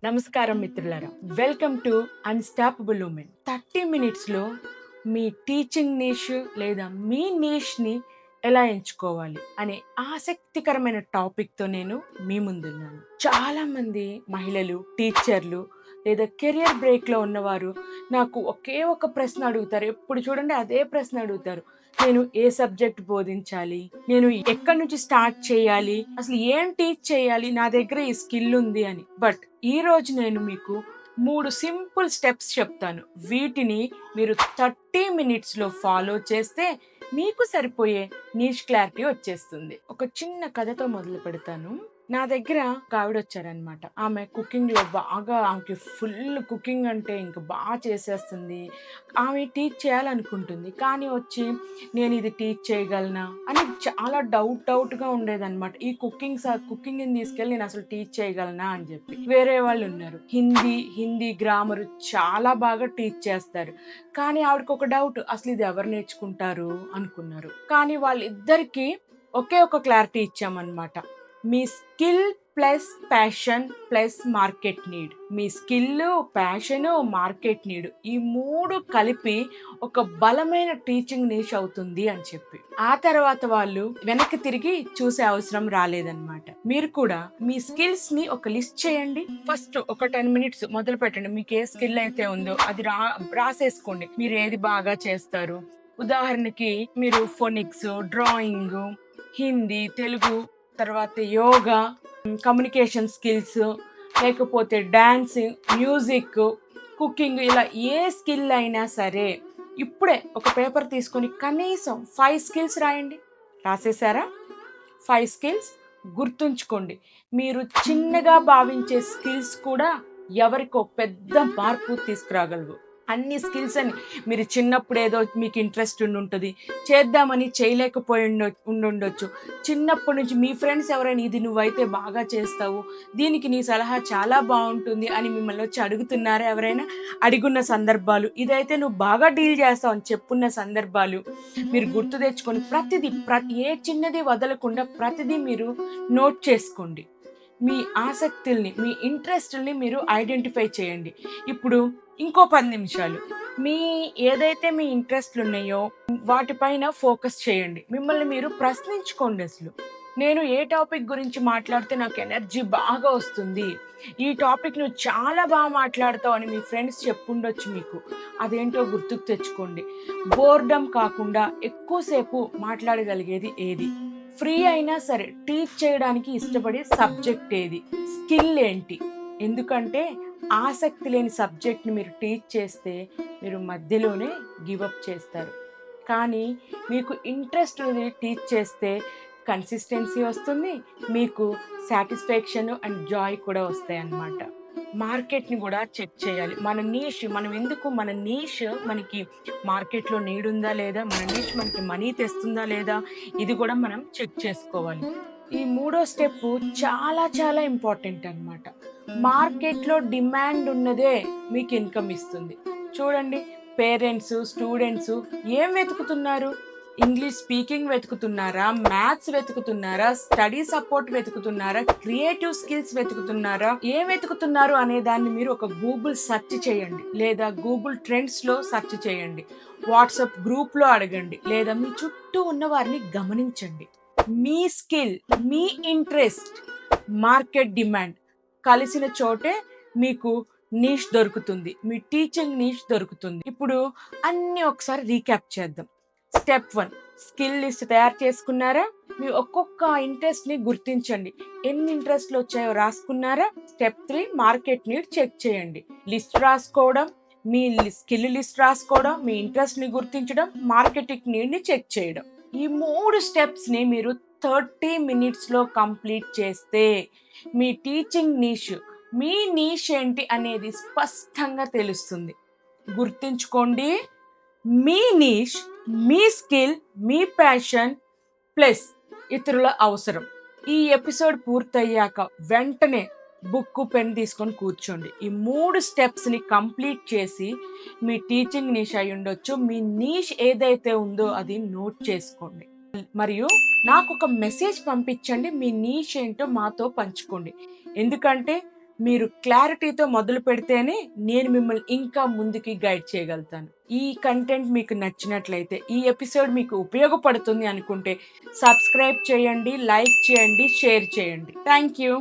నమస్కారం మిత్రులారా, welcome to unstoppable women. 30 మినిట్స్లో మీ టీచింగ్ నీష్ లేదా మీ నీష్ని ఎలా ఎంచుకోవాలి అనే ఆసక్తికరమైన టాపిక్తో నేను మీ ముందున్నాను. చాలామంది మహిళలు, టీచర్లు లేదా కెరియర్ బ్రేక్లో ఉన్నవారు నాకు ఒకే ఒక ప్రశ్న అడుగుతారు. ఎప్పుడు చూడండి అదే ప్రశ్న అడుగుతారు. నేను ఏ సబ్జెక్ట్ బోధించాలి, నేను ఎక్కడి నుంచి స్టార్ట్ చేయాలి, అసలు ఏం టీచ్ చేయాలి, నా దగ్గర ఈ స్కిల్ ఉంది అని. బట్ ఈ రోజు నేను మీకు 3 సింపుల్ స్టెప్స్ చెప్తాను. వీటిని మీరు 30 మినిట్స్లో ఫాలో చేస్తే మీకు సరిపోయే నీష్ క్లారిటీ వచ్చేస్తుంది. ఒక చిన్న కథతో మొదలు పెడతాను. నా దగ్గర ఒక ఆవిడ వచ్చారనమాట. ఆమె కుకింగ్లో బాగా, ఆమెకి ఫుల్ కుకింగ్ అంటే ఇంకా బాగా చేసేస్తుంది. ఆమె టీచ్ చేయాలనుకుంటుంది, కానీ వచ్చి నేను ఇది టీచ్ చేయగలనా అని చాలా డౌట్గా ఉండేదన్నమాట. ఈ కుకింగ్ని తీసుకెళ్ళి నేను అసలు టీచ్ చేయగలనా అని చెప్పి. వేరే వాళ్ళు ఉన్నారు, హిందీ గ్రామర్ చాలా బాగా టీచ్ చేస్తారు. కానీ ఆవిడకి ఒక డౌట్, అసలు ఇది ఎవరు నేర్చుకుంటారు అనుకున్నారు. కానీ వాళ్ళిద్దరికీ ఒకే ఒక క్లారిటీ ఇచ్చామన్నమాట. మీ skill plus passion plus market need. మీ స్కిల్, ప్యాషన్, మార్కెట్ నీడ్ ఈ 3 కలిపి ఒక బలమైన టీచింగ్ నీష్ అవుతుంది అని చెప్పి. ఆ తర్వాత వాళ్ళు వెనక్కి తిరిగి చూసే అవసరం రాలేదన్నమాట. మీరు కూడా మీ స్కిల్స్ ని ఒక లిస్ట్ చేయండి. ఫస్ట్ ఒక 10 మినిట్స్ మొదలు పెట్టండి. మీకు ఏ స్కిల్ అయితే ఉందో అది రాసేసుకోండి. మీరు ఏది బాగా చేస్తారు. ఉదాహరణకి మీరు ఫోనిక్స్, డ్రాయింగ్, హిందీ, తెలుగు, తర్వాత యోగా, కమ్యూనికేషన్ స్కిల్స్, లేకపోతే డాన్సింగ్, మ్యూజిక్, కుకింగ్, ఇలా ఏ స్కిల్ అయినా సరే ఇప్పుడే ఒక పేపర్ తీసుకొని కనీసం 5 స్కిల్స్ రాయండి. రాసేసారా? 5 స్కిల్స్ గుర్తుంచుకోండి. మీరు చిన్నగా భావించే స్కిల్స్ కూడా ఎవరికో పెద్ద మార్పు తీసుకురాగలవు. అన్ని స్కిల్స్ అని మీరు చిన్నప్పుడు ఏదో మీకు ఇంట్రెస్ట్ ఉంటుంది, చేద్దామని చేయలేకపోయి ఉండొచ్చు. చిన్నప్పటి నుంచి మీ ఫ్రెండ్స్ ఎవరైనా ఇది నువ్వైతే బాగా చేస్తావు, దీనికి నీ సలహా చాలా బాగుంటుంది అని మిమ్మల్ని వచ్చి అడుగుతున్నారా? ఎవరైనా అడిగున్న సందర్భాలు, ఇదైతే నువ్వు బాగా డీల్ చేస్తావు అని చెప్పున్న సందర్భాలు మీరు గుర్తు తెచ్చుకొని ఏ చిన్నది వదలకుండా ప్రతిదీ మీరు నోట్ చేసుకోండి. మీ ఆసక్తుల్ని, మీ ఇంట్రెస్ట్ని మీరు ఐడెంటిఫై చేయండి. ఇప్పుడు ఇంకో 10 నిమిషాలు ఏదైతే మీ ఇంట్రెస్ట్లు ఉన్నాయో వాటిపైన ఫోకస్ చేయండి. మిమ్మల్ని మీరు ప్రశ్నించుకోండి, అసలు నేను ఏ టాపిక్ గురించి మాట్లాడితే నాకు ఎనర్జీ బాగా వస్తుంది, ఈ టాపిక్ నువ్వు చాలా బాగా మాట్లాడతావు అని మీ ఫ్రెండ్స్ చెప్పుండొచ్చు మీకు. అదేంటో గుర్తుకు తెచ్చుకోండి. బోర్డమ్ కాకుండా ఎక్కువసేపు మాట్లాడగలిగేది ఏది, ఫ్రీ అయినా సరే టీచ్ చేయడానికి ఇష్టపడే సబ్జెక్ట్ ఏది, స్కిల్ ఏంటి. ఎందుకంటే ఆసక్తి లేని సబ్జెక్ట్ని మీరు టీచ్ చేస్తే మీరు మధ్యలోనే గివప్ చేస్తారు. కానీ మీకు ఇంట్రెస్ట్ టీచ్ చేస్తే కన్సిస్టెన్సీ వస్తుంది, మీకు సాటిస్ఫాక్షన్ అండ్ జాయ్ కూడా వస్తాయి అన్నమాట. మార్కెట్ని కూడా చెక్ చేయాలి. మన నీష్ మనకి మార్కెట్లో నీడ్ ఉందా లేదా, మన నీష్ మనకి మనీ తెస్తుందా లేదా, ఇది కూడా మనం చెక్ చేసుకోవాలి. ఈ 3వ స్టెప్ చాలా చాలా ఇంపార్టెంట్ అన్నమాట. మార్కెట్లో డిమాండ్ ఉన్నదే మీకు ఇన్కమ్ ఇస్తుంది. చూడండి, పేరెంట్స్, స్టూడెంట్స్ ఏం వెతుకుతున్నారు? ఇంగ్లీష్ స్పీకింగ్ వెతుకుతున్నారా, మ్యాథ్స్ వెతుకుతున్నారా, స్టడీ సపోర్ట్ వెతుకుతున్నారా, క్రియేటివ్ స్కిల్స్ వెతుకుతున్నారా, ఏం వెతుకుతున్నారు అనే దాన్ని మీరు ఒక గూగుల్ సెర్చ్ చేయండి, లేదా గూగుల్ ట్రెండ్స్లో సెర్చ్ చేయండి, వాట్సాప్ గ్రూప్లో అడగండి, లేదా మీ చుట్టూ ఉన్న వారిని గమనించండి. మీ స్కిల్, మీ ఇంట్రెస్ట్, మార్కెట్ డిమాండ్ కలిసిన చోటే మీకు నీష్ దొరుకుతుంది, మీ టీచింగ్ నీష్ దొరుకుతుంది. ఇప్పుడు అన్నీ ఒకసారి రీక్యాప్ చేద్దాం. స్టెప్ 1, స్కిల్ లిస్ట్ తయారు చేసుకున్నారా? మీ ఒక్కొక్క ఇంట్రెస్ట్ని గుర్తించండి. ఎన్ని ఇంట్రెస్ట్లు వచ్చాయో రాసుకున్నారా? స్టెప్ 3, మార్కెట్ నీడ్ చెక్ చేయండి. లిస్ట్ రాసుకోవడం, మీ స్కిల్ లిస్ట్ రాసుకోవడం, మీ ఇంట్రెస్ట్ని గుర్తించడం, మార్కెటింగ్ నీడ్ని చెక్ చేయడం. ఈ 3 స్టెప్స్ని మీరు 30 మినిట్స్లో కంప్లీట్ చేస్తే మీ టీచింగ్ నీష్, మీ నీష్ ఏంటి అనేది స్పష్టంగా తెలుస్తుంది. గుర్తుంచుకోండి, మీ నీష్, మీ స్కిల్, మీ ప్యాషన్ ప్లస్ ఇతరుల అవసరం. ఈ ఎపిసోడ్ పూర్తయ్యాక వెంటనే బుక్, పెన్ తీసుకొని కూర్చోండి. ఈ 3 స్టెప్స్ని కంప్లీట్ చేసి మీ టీచింగ్ నీష్ అయి ఉండొచ్చు, మీ నీష్ ఏదైతే ఉందో అది నోట్ చేసుకోండి. మరియు నాకు ఒక మెసేజ్ పంపించండి, మీ నీష్ ఏంటో మాతో పంచుకోండి. ఎందుకంటే మీరు క్లారిటీతో మొదలు పెడితేనే నేను మిమ్మల్ని ఇంకా ముందుకి గైడ్ చేయగలుగుతాను. ఈ కంటెంట్ మీకు నచ్చినట్లయితే, ఈ ఎపిసోడ్ మీకు ఉపయోగపడుతుంది అనుకుంటే సబ్స్క్రైబ్ చేయండి, లైక్ చేయండి, షేర్ చేయండి. Thank you.